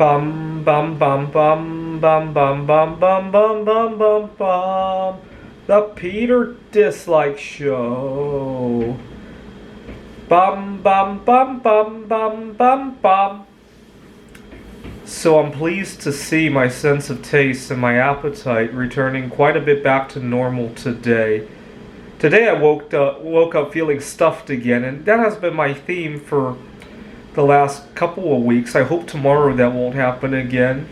Bum bum bum bum bum bum bum bum bum bum bum bum. The Peter Dislike Show. Bum bum bum bum bum bum bum. So I'm pleased to see my sense of taste and my appetite returning quite a bit back to normal today. Today I woke up feeling stuffed again, and that has been my theme for the last couple of weeks. I hope tomorrow that won't happen again.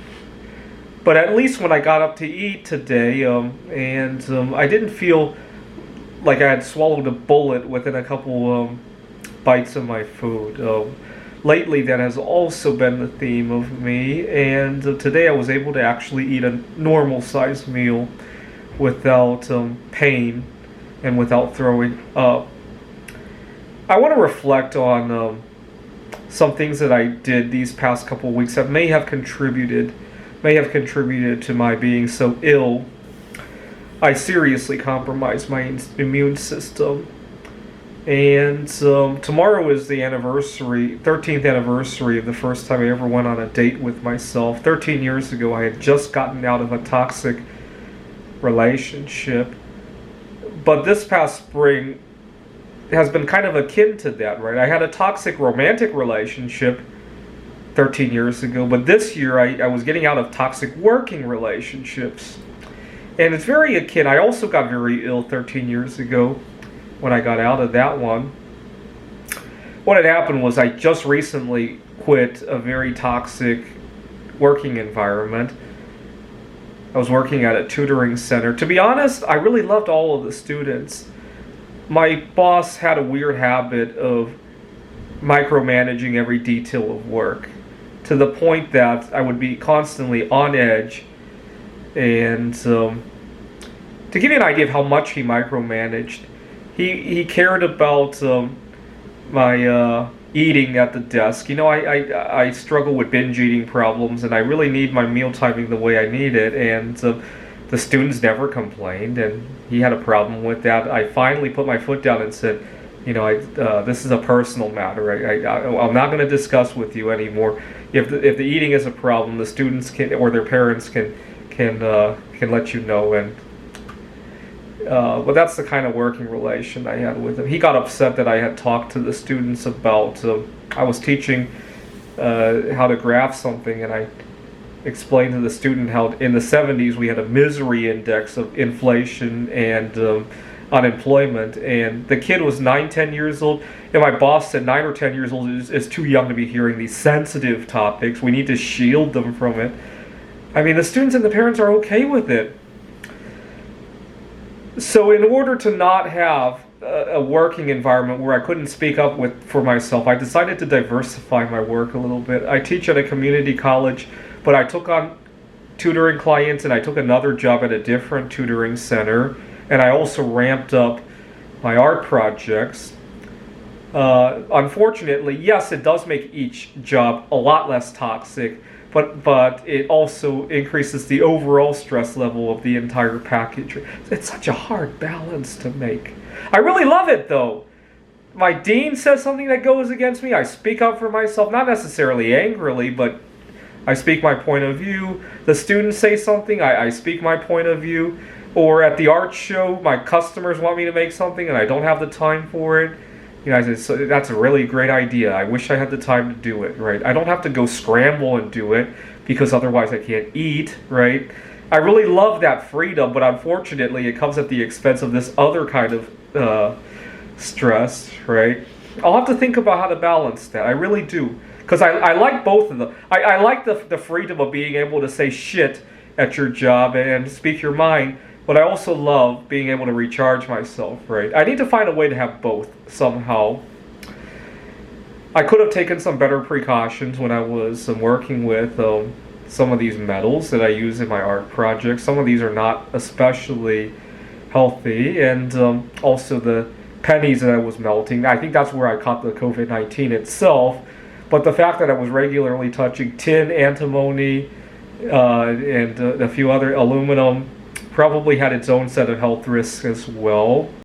But at least when I got up to eat today, I didn't feel like I had swallowed a bullet within a couple bites of my food. Lately, that has also been the theme of me, and today I was able to actually eat a normal-sized meal without pain and without throwing up. I want to reflect on some things that I did these past couple weeks that may have contributed to my being so ill. I seriously compromised my immune system. And tomorrow is the 13th anniversary of the first time I ever went on a date with myself. 13 years ago, I had just gotten out of a toxic relationship. But this past spring has been kind of akin to that, right? I had a toxic romantic relationship 13 years ago, but this year I was getting out of toxic working relationships. And it's very akin. I also got very ill 13 years ago when I got out of that one. What had happened was I just recently quit a very toxic working environment. I was working at a tutoring center. To be honest, I really loved all of the students. My boss had a weird habit of micromanaging every detail of work to the point that I would be constantly on edge. And to give you an idea of how much he micromanaged, he cared about my eating at the desk. You know, I struggle with binge eating problems, and I really need my meal timing the way I need it. And the students never complained, and he had a problem with that. I finally put my foot down and said, you know, this is a personal matter. I'm not going to discuss with you anymore. If the eating is a problem, the students can, or their parents can let you know. And but that's the kind of working relation I had with him. He got upset that I had talked to the students about I was teaching how to graph something, and I explained to the student how in the 70s we had a misery index of inflation and unemployment, and the kid was 9-10 years old, and my boss said 9 or 10 years old is too young to be hearing these sensitive topics. We need to shield them from it. I mean, the students and the parents are okay with it. So in order to not have a working environment where I couldn't speak up for myself, I decided to diversify my work a little bit. I teach at a community college, but I took on tutoring clients, and I took another job at a different tutoring center, and I also ramped up my art projects. Unfortunately, yes, it does make each job a lot less toxic, but it also increases the overall stress level of the entire package. It's such a hard balance to make. I really love it, though. My dean says something that goes against me, I speak up for myself, not necessarily angrily, but I speak my point of view. The students say something, I speak my point of view. Or at the art show, my customers want me to make something and I don't have the time for it. You know, I said, so that's a really great idea. I wish I had the time to do it, right? I don't have to go scramble and do it because otherwise I can't eat, right? I really love that freedom, but unfortunately it comes at the expense of this other kind of stress, right? I'll have to think about how to balance that. I really do. Because I like both of them. I like the freedom of being able to say shit at your job and speak your mind, but I also love being able to recharge myself, right? I need to find a way to have both somehow. I could have taken some better precautions when I was working with some of these metals that I use in my art projects. Some of these are not especially healthy, and also the pennies that I was melting. I think that's where I caught the COVID-19 itself. But the fact that I was regularly touching tin, antimony, and a few other aluminum probably had its own set of health risks as well.